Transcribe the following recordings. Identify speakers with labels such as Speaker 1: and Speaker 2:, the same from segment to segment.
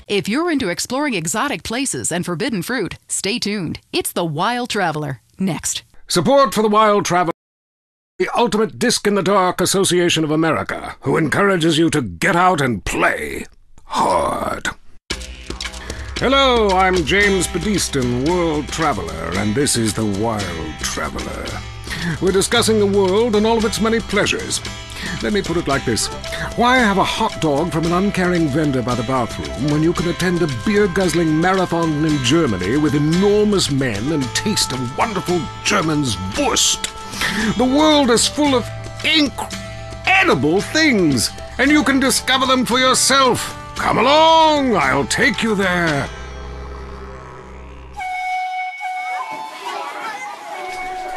Speaker 1: If you're into exploring exotic places and forbidden fruit, stay tuned. It's The Wild Traveler. Next.
Speaker 2: Support for The Wild Traveler. The ultimate disc-in-the-dark Association of America, who encourages you to get out and play hard. Hello, I'm James Bedeston, World Traveler, and this is The Wild Traveler. We're discussing the world and all of its many pleasures. Let me put it like this. Why have a hot dog from an uncaring vendor by the bathroom when you can attend a beer-guzzling marathon in Germany with enormous men and taste a wonderful German's Wurst? The world is full of incredible things, and you can discover them for yourself. Come along, I'll take you there.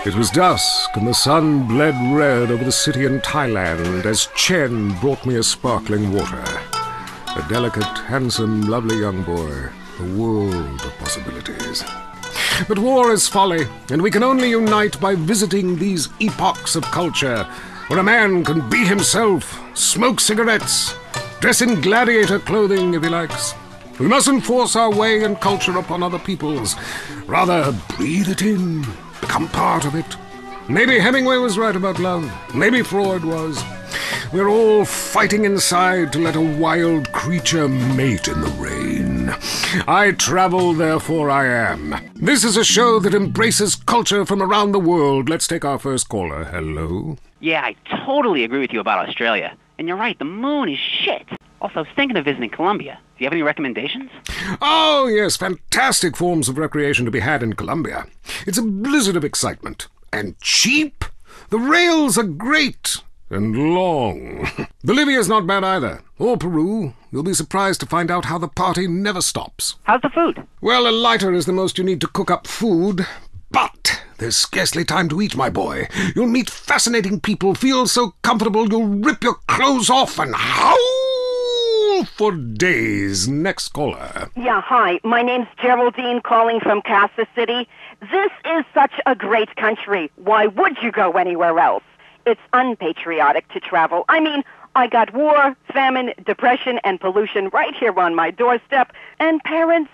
Speaker 2: It was dusk, and the sun bled red over the city in Thailand as Chen brought me a sparkling water. A delicate, handsome, lovely young boy. A world of possibilities. But war is folly, and we can only unite by visiting these epochs of culture, where a man can be himself, smoke cigarettes, dress in gladiator clothing if he likes. We mustn't force our way and culture upon other people's. Rather, breathe it in, become part of it. Maybe Hemingway was right about love. Maybe Freud was. We're all fighting inside to let a wild creature mate in the rain. I travel, therefore I am. This is a show that embraces culture from around the world. Let's take our first caller. Hello?
Speaker 3: Yeah, I totally agree with you about Australia. And you're right, the moon is shit. Also, I was thinking of visiting Colombia. Do you have any recommendations?
Speaker 2: Oh, yes, fantastic forms of recreation to be had in Colombia. It's a blizzard of excitement. And cheap. The rails are great. And long. Bolivia's not bad either. Or Peru. You'll be surprised to find out how the party never stops.
Speaker 3: How's the food?
Speaker 2: Well, a lighter is the most you need to cook up food. But there's scarcely time to eat, my boy. You'll meet fascinating people, feel so comfortable you'll rip your clothes off and howl for days. Next caller.
Speaker 4: Yeah, hi. My name's Geraldine, calling from Casa City. This is such a great country. Why would you go anywhere else? It's unpatriotic to travel. I mean, I got war, famine, depression, and pollution right here on my doorstep. And parents,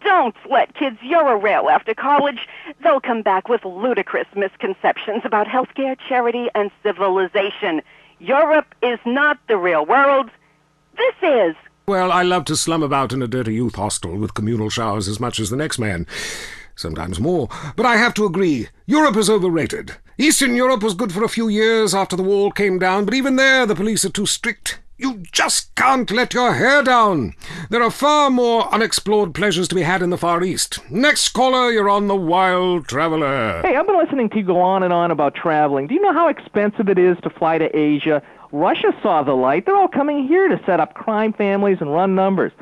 Speaker 4: don't let kids Euro-rail after college. They'll come back with ludicrous misconceptions about healthcare, charity, and civilization. Europe is not the real world. This is.
Speaker 2: Well, I love to slum about in a dirty youth hostel with communal showers as much as the next man. Sometimes more. But I have to agree, Europe is overrated. Eastern Europe was good for a few years after the wall came down, but even there the police are too strict. You just can't let your hair down. There are far more unexplored pleasures to be had in the Far East. Next caller, you're on The Wild Traveler.
Speaker 5: Hey, I've been listening to you go on and on about traveling. Do you know how expensive it is to fly to Asia? Russia saw the light. They're all coming here to set up crime families and run numbers.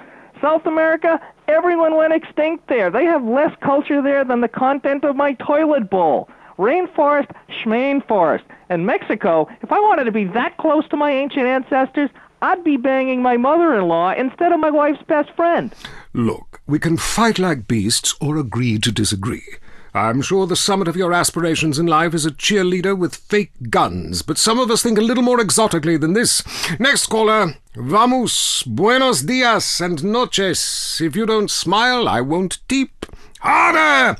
Speaker 5: South America, everyone went extinct there. They have less culture there than the content of my toilet bowl. Rainforest, schmain forest. And Mexico, if I wanted to be that close to my ancient ancestors, I'd be banging my mother-in-law instead of my wife's best friend.
Speaker 2: Look, we can fight like beasts or agree to disagree. I'm sure the summit of your aspirations in life is a cheerleader with fake guns, but some of us think a little more exotically than this. Next caller. Vamos, buenos dias and noches. If you don't smile, I won't deep. Harder!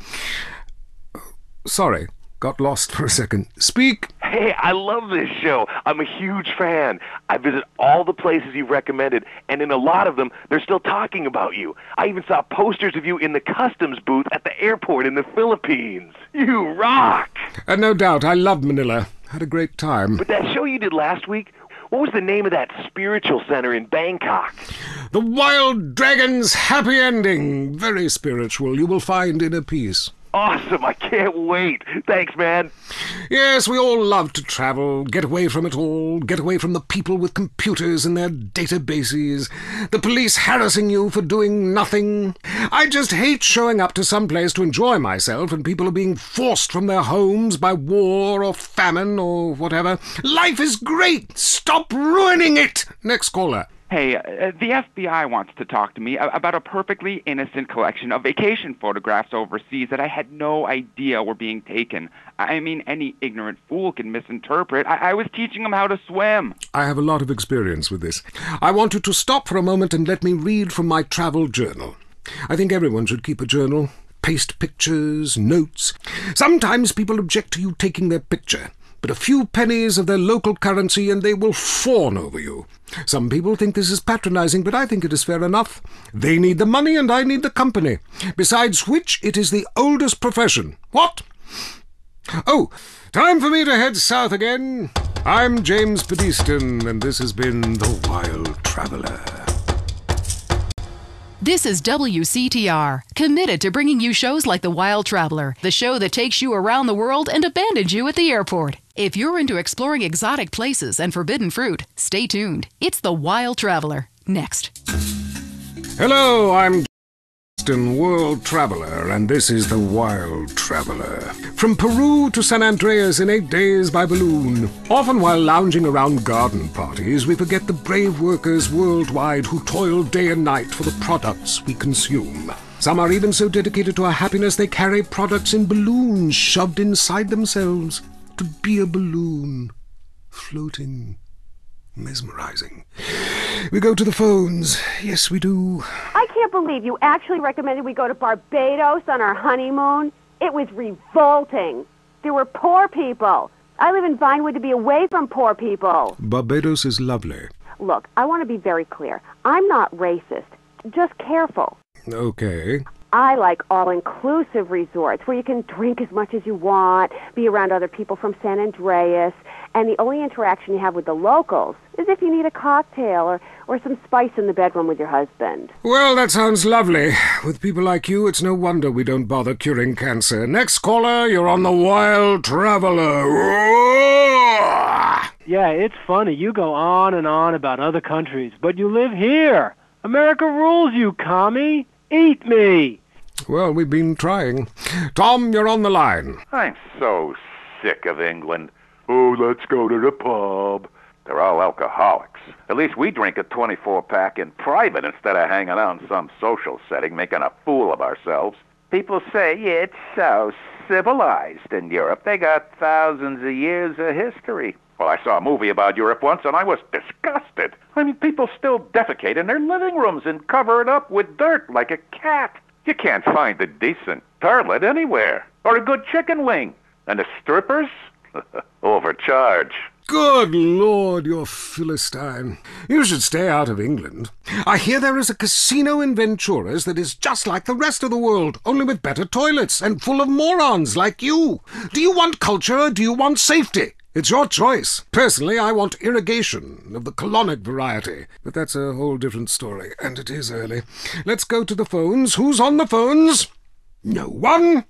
Speaker 2: Sorry, got lost for a second. Speak.
Speaker 6: Hey, I love this show. I'm a huge fan. I visit all the places you've recommended, and in a lot of them, they're still talking about you. I even saw posters of you in the customs booth at the airport in the Philippines. You rock!
Speaker 2: No doubt, I loved Manila. Had a great time.
Speaker 6: But that show you did last week, what was the name of that spiritual center in Bangkok?
Speaker 2: The Wild Dragon's Happy Ending. Very spiritual. You will find inner peace.
Speaker 6: Awesome, I can't wait. Thanks, man.
Speaker 2: Yes, we all love to travel, get away from it all, get away from the people with computers and their databases, the police harassing you for doing nothing. I just hate showing up to some place to enjoy myself and people are being forced from their homes by war or famine or whatever. Life is great. Stop ruining it. Next caller.
Speaker 7: Hey, the FBI wants to talk to me about a perfectly innocent collection of vacation photographs overseas that I had no idea were being taken. I mean, any ignorant fool can misinterpret. I was teaching them how to swim.
Speaker 2: I have a lot of experience with this. I want you to stop for a moment and let me read from my travel journal. I think everyone should keep a journal. Paste pictures, notes. Sometimes people object to you taking their picture, but a few pennies of their local currency and they will fawn over you. Some people think this is patronizing, but I think it is fair enough. They need the money and I need the company. Besides which, it is the oldest profession. What? Oh, time for me to head south again. I'm James Pedeston, and this has been The Wild Traveler.
Speaker 1: This is WCTR, committed to bringing you shows like The Wild Traveler, the show that takes you around the world and abandons you at the airport. If you're into exploring exotic places and forbidden fruit, stay tuned. It's The Wild Traveler. Next.
Speaker 2: Hello, I'm World Traveler, and this is The Wild Traveler. From Peru to San Andreas in 8 days by balloon. Often while lounging around garden parties, we forget the brave workers worldwide who toil day and night for the products we consume. Some are even so dedicated to our happiness they carry products in balloons shoved inside themselves. To be a balloon, floating, mesmerizing. We go to the phones. Yes, we do.
Speaker 8: I can't believe you actually recommended we go to Barbados on our honeymoon. It was revolting. There were poor people. I live in Vinewood to be away from poor people.
Speaker 2: Barbados is lovely.
Speaker 8: Look, I want to be very clear. I'm not racist. Just careful.
Speaker 2: Okay.
Speaker 8: I like all-inclusive resorts where you can drink as much as you want, be around other people from San Andreas, and the only interaction you have with the locals is if you need a cocktail or some spice in the bedroom with your husband.
Speaker 2: Well, that sounds lovely. With people like you, it's no wonder we don't bother curing cancer. Next caller, you're on The Wild Traveler.
Speaker 9: Yeah, it's funny. You go on and on about other countries, but you live here. America rules, you commie. Eat me.
Speaker 2: Well, we've been trying. Tom, you're on the line.
Speaker 6: I'm so sick of England. Oh, let's go to the pub. They're all alcoholics. At least we drink a 24-pack in private instead of hanging out in some social setting making a fool of ourselves. People say it's so civilized in Europe. They got thousands of years of history. Well, I saw a movie about Europe once, and I was disgusted. I mean, people still defecate in their living rooms and cover it up with dirt like a cat. You can't find a decent toilet anywhere, or a good chicken wing. And the strippers? Overcharge.
Speaker 2: Good Lord, you're Philistine. You should stay out of England. I hear there is a casino in Ventura's that is just like the rest of the world, only with better toilets and full of morons like you. Do you want culture or do you want safety? It's your choice. Personally, I want irrigation of the colonic variety. But that's a whole different story, and it is early. Let's go to the phones. Who's on the phones? No one?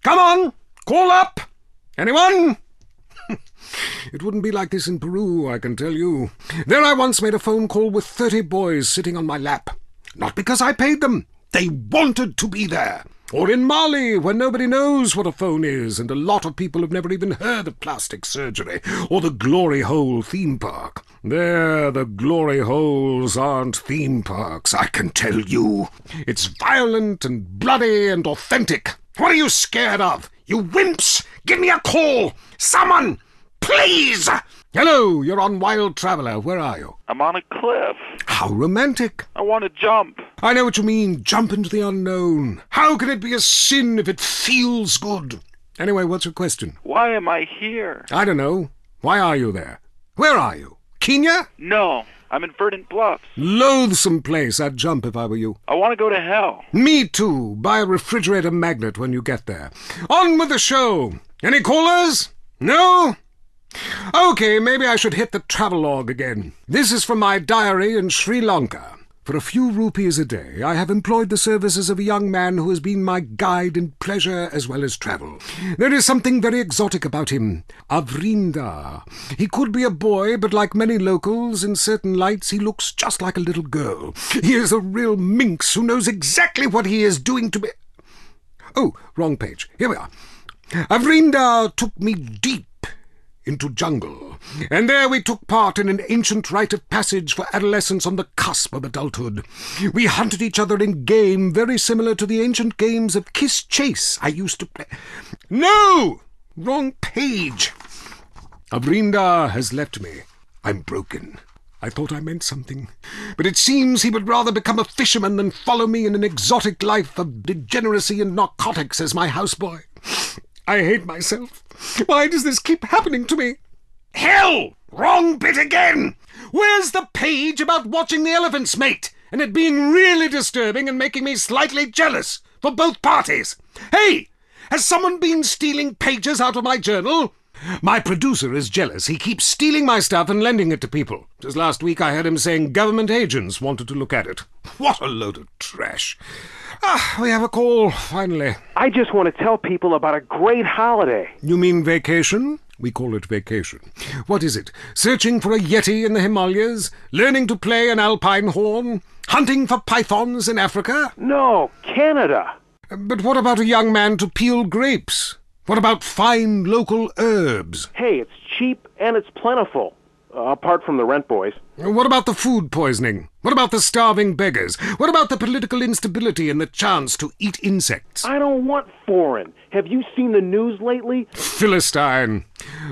Speaker 2: Come on, call up. Anyone? It wouldn't be like this in Peru, I can tell you. There I once made a phone call with 30 boys sitting on my lap. Not because I paid them. They wanted to be there. Or in Mali, where nobody knows what a phone is, and a lot of people have never even heard of plastic surgery, or the Glory Hole theme park. There, the Glory Holes aren't theme parks, I can tell you. It's violent and bloody and authentic. What are you scared of? You wimps! Give me a call! Someone! Please! Hello, you're on Wild Traveler. Where are you?
Speaker 10: I'm on a cliff.
Speaker 2: How romantic.
Speaker 10: I want to jump.
Speaker 2: I know what you mean. Jump into the unknown. How can it be a sin if it feels good? Anyway, what's your question?
Speaker 10: Why am I here?
Speaker 2: I don't know. Why are you there? Where are you? Kenya?
Speaker 10: No, I'm in Verdant Bluffs.
Speaker 2: Loathsome place. I'd jump if I were you.
Speaker 10: I want to go to hell.
Speaker 2: Me too. Buy a refrigerator magnet when you get there. On with the show. Any callers? No? Okay, maybe I should hit the travelogue again. This is from my diary in Sri Lanka. For a few rupees a day, I have employed the services of a young man who has been my guide in pleasure as well as travel. There is something very exotic about him. Avrinda. He could be a boy, but like many locals, in certain lights he looks just like a little girl. He is a real minx who knows exactly what he is doing to me. Oh, wrong page. Here we are. Avrinda took me deep into jungle, and there we took part in an ancient rite of passage for adolescents on the cusp of adulthood. We hunted each other in game very similar to the ancient games of kiss-chase I used to play. No! Wrong page. Avrindar has left me. I'm broken. I thought I meant something, but it seems he would rather become a fisherman than follow me in an exotic life of degeneracy and narcotics as my houseboy. I hate myself. Why does this keep happening to me? Hell! Wrong bit again! Where's the page about watching the elephants mate, and it being really disturbing and making me slightly jealous for both parties? Hey! Has someone been stealing pages out of my journal? My producer is jealous. He keeps stealing my stuff and lending it to people. Just last week I heard him saying government agents wanted to look at it. What a load of trash. We have a call, finally.
Speaker 6: I just want to tell people about a great holiday.
Speaker 2: You mean vacation? We call it vacation. What is it? Searching for a yeti in the Himalayas? Learning to play an alpine horn? Hunting for pythons in Africa?
Speaker 6: No, Canada.
Speaker 2: But what about a young man to peel grapes? What about fine local herbs?
Speaker 6: Hey, it's cheap and it's plentiful. Apart from the rent boys.
Speaker 2: What about the food poisoning? What about the starving beggars? What about the political instability and the chance to eat insects?
Speaker 6: I don't want foreign. Have you seen the news lately?
Speaker 2: Philistine.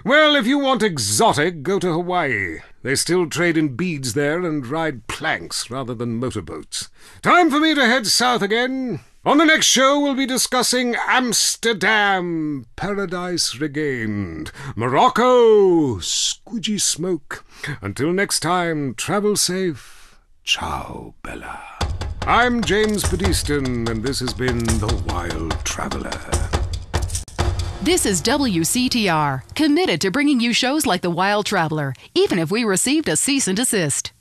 Speaker 2: Well, if you want exotic, go to Hawaii. They still trade in beads there and ride planks rather than motorboats. Time for me to head south again. On the next show, we'll be discussing Amsterdam, Paradise Regained, Morocco, squidgy smoke. Until next time, travel safe. Ciao, Bella. I'm James Pedeston, and this has been The Wild Traveler.
Speaker 1: This is WCTR, committed to bringing you shows like The Wild Traveler, even if we received a cease and desist.